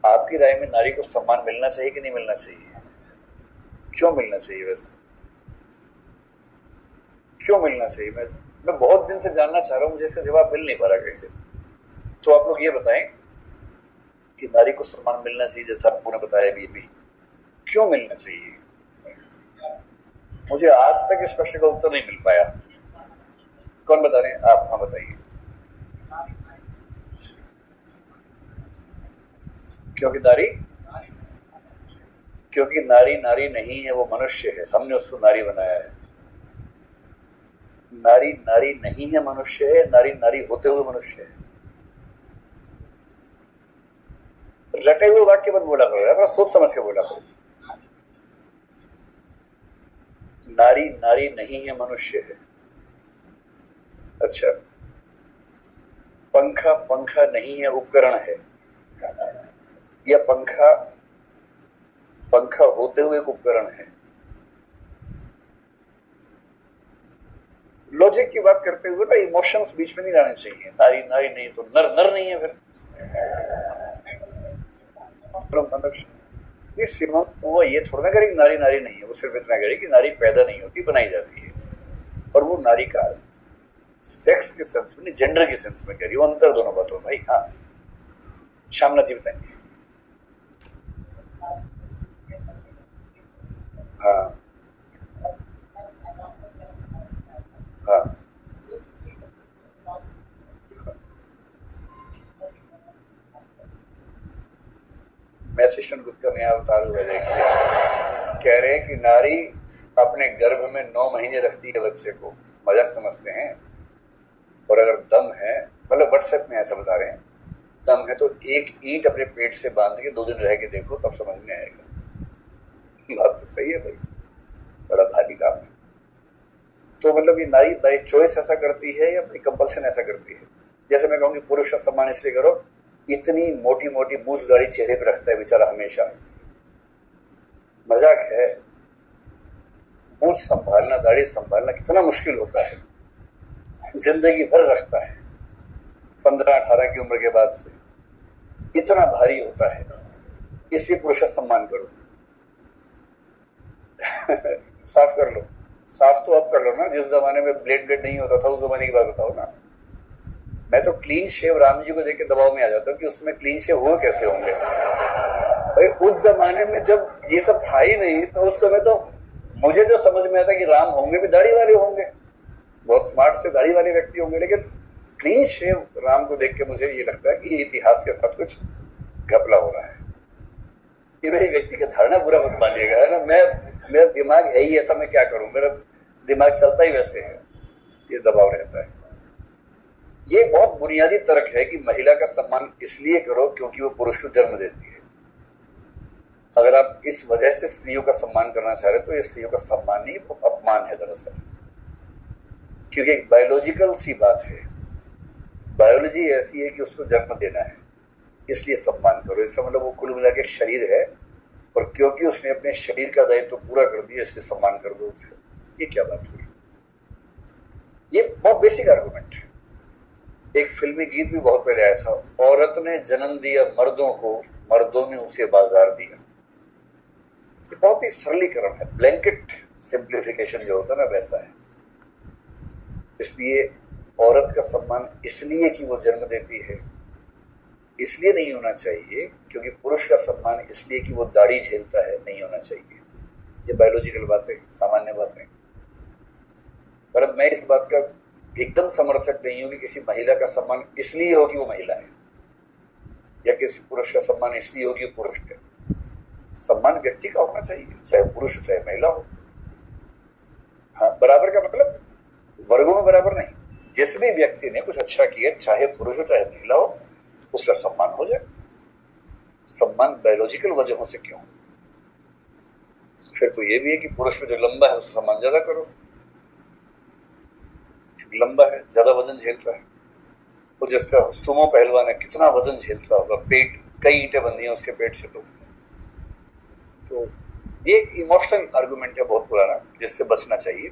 आपकी राय में नारी को सम्मान मिलना चाहिए कि नहीं मिलना चाहिए? क्यों मिलना चाहिए वैसे? क्यों मिलना चाहिए? मैं बहुत दिन से जानना चाह रहा हूं, मुझे इसका जवाब मिल नहीं पा रहा कहीं से। तो आप लोग ये बताएं कि नारी को सम्मान मिलना चाहिए, जैसा आपको ने बताया भी क्यों मिलना चाहिए? मुझे आज तक इस प्रश्न का उत्तर नहीं मिल पाया। कौन बता रहे हैं? आप। हाँ बताइए। क्योंकि नारी नारी नहीं है, वो मनुष्य है, हमने उसको नारी बनाया है। नारी नारी नहीं है, मनुष्य है। नारी नारी होते हुए मनुष्य है। रटे हुए वाक्य मत बोला करो, अपना सोच समझ के बोला करो। नारी नारी नहीं है, मनुष्य है। अच्छा, पंखा पंखा नहीं है, उपकरण है। या पंखा पंखा होते हुए एक उपकरण है। लॉजिक की बात करते हुए ना इमोशंस बीच में नहीं लाने चाहिए। नारी नारी नहीं तो नर नर नहीं है फिर। वो ये थोड़ा करे कि नारी नारी नहीं है, वो सिर्फ इतना करे कि नारी पैदा नहीं होती, बनाई जाती है। और वो नारी का सेक्स के सेंस में नहीं, जेंडर के सेंस में करी। वो अंतर दोनों बातों भाई। हाँ, श्यामनाथ जी बताएंगे। हाँ हाँ, मैं शिष्य गुप्त का नया अवतार हुआ कह रहे हैं कि नारी अपने गर्भ में 9 महीने रखती है बच्चे को, मजाक समझते हैं। और अगर दम है, मतलब व्हाट्सएप में ऐसा बता रहे हैं, दम है तो एक ईंट अपने पेट से बांध के 2 दिन रह के देखो, तब समझ में आएगा। बात तो सही है भाई, बड़ा भारी काम है। तो मतलब ये नारी बाई चॉइस ऐसा करती है या बाई कंपल्सन ऐसा करती है? जैसे मैं कहूँगी पुरुष का सम्मान इसलिए करो, इतनी मोटी मोटी मूछ दाढ़ी चेहरे पे रखता है बेचारा हमेशा। मजाक है। मूछ संभालना, दाढ़ी संभालना कितना मुश्किल होता है, जिंदगी भर रखता है। 15-18 की उम्र के बाद से इतना भारी होता है, इसलिए पुरुष का सम्मान करो। साफ कर लो। साफ तो अब कर लो ना, जिस जमाने में ब्लेड नहीं होता था उस जमाने की बात बताओ ना। मैं तो क्लीन शेव राम जी को देख के दबाव में आ जाता हूँ कि उसमें क्लीन शेव हुए कैसे होंगे भाई। उस जमाने में जब ये सब था ही नहीं, तो उस समय तो मुझे जो समझ में आता कि राम होंगे भी दाढ़ी वाले होंगे, बहुत स्मार्ट से दाढ़ी वाले व्यक्ति होंगे। लेकिन क्लीन शेव राम को देख के मुझे ये लगता है कि ये इतिहास के साथ कुछ घपला हो रहा है। ये मेरी व्यक्ति की धारणा, बुरा मत मानिएगा, है ना। मेरा दिमाग है ही ऐसा, मैं क्या करूं, मेरा दिमाग चलता ही वैसे है, ये दबाव रहता है। ये बहुत बुनियादी तर्क है कि महिला का सम्मान इसलिए करो क्योंकि वो पुरुष को जन्म देती है। अगर आप इस वजह से स्त्रियों का सम्मान करना चाह रहे तो ये स्त्रियों का सम्मान नहीं, तो अपमान है दरअसल। क्योंकि एक बायोलॉजिकल सी बात है, बायोलॉजी ऐसी है कि उसको जन्म देना है, इसलिए सम्मान करो। इसका मतलब वो कुल मिला के एक शरीर है, और क्योंकि उसने अपने शरीर का दायित्व पूरा कर दिया इसलिए सम्मान कर दो उसको। ये क्या बात हुई? ये बहुत बेसिक आर्गुमेंट है। एक फिल्मी गीत भी बहुत पहले आया था, औरत ने जन्म दिया मर्दों को, मर्दों ने उसे बाजार दिया। ये बहुत ही सरलीकरण है, ब्लैंकेट सिंप्लीफिकेशन जो होता है ना, वैसा है। इसलिए औरत का सम्मान इसलिए कि वो जन्म देती है इसलिए नहीं होना चाहिए, क्योंकि पुरुष का सम्मान इसलिए कि वो दाढ़ी झेलता है नहीं होना चाहिए। ये बायोलॉजिकल बातें, सामान्य बातें। पर अब मैं इस बात का एकदम समर्थक नहीं हूं कि किसी महिला का सम्मान इसलिए हो कि वो महिला है, या किसी पुरुष का सम्मान इसलिए हो कि वो पुरुष है। सम्मान व्यक्ति का होना चाहिए, चाहे पुरुष हो चाहे महिला हो। हाँ, बराबर का मतलब वर्गों में बराबर नहीं। जिस भी व्यक्ति ने कुछ अच्छा किया, चाहे पुरुष हो चाहे महिला हो, उसका सम्मान हो जाए। सम्मान बायोलॉजिकल वजहों से क्यों? फिर तो ये भी है कि पुरुष में जो लंबा है उसका सम्मान ज्यादा करो, लंबा है, ज्यादा वजन झेलता है। तो जैसे सुमो पहलवान है, कितना वजन झेलता होगा, पेट, कई ईंटें बंधी हैं उसके पेट से। तो ये इमोशनल आर्गुमेंट है बहुत पुराना, जिससे बचना चाहिए।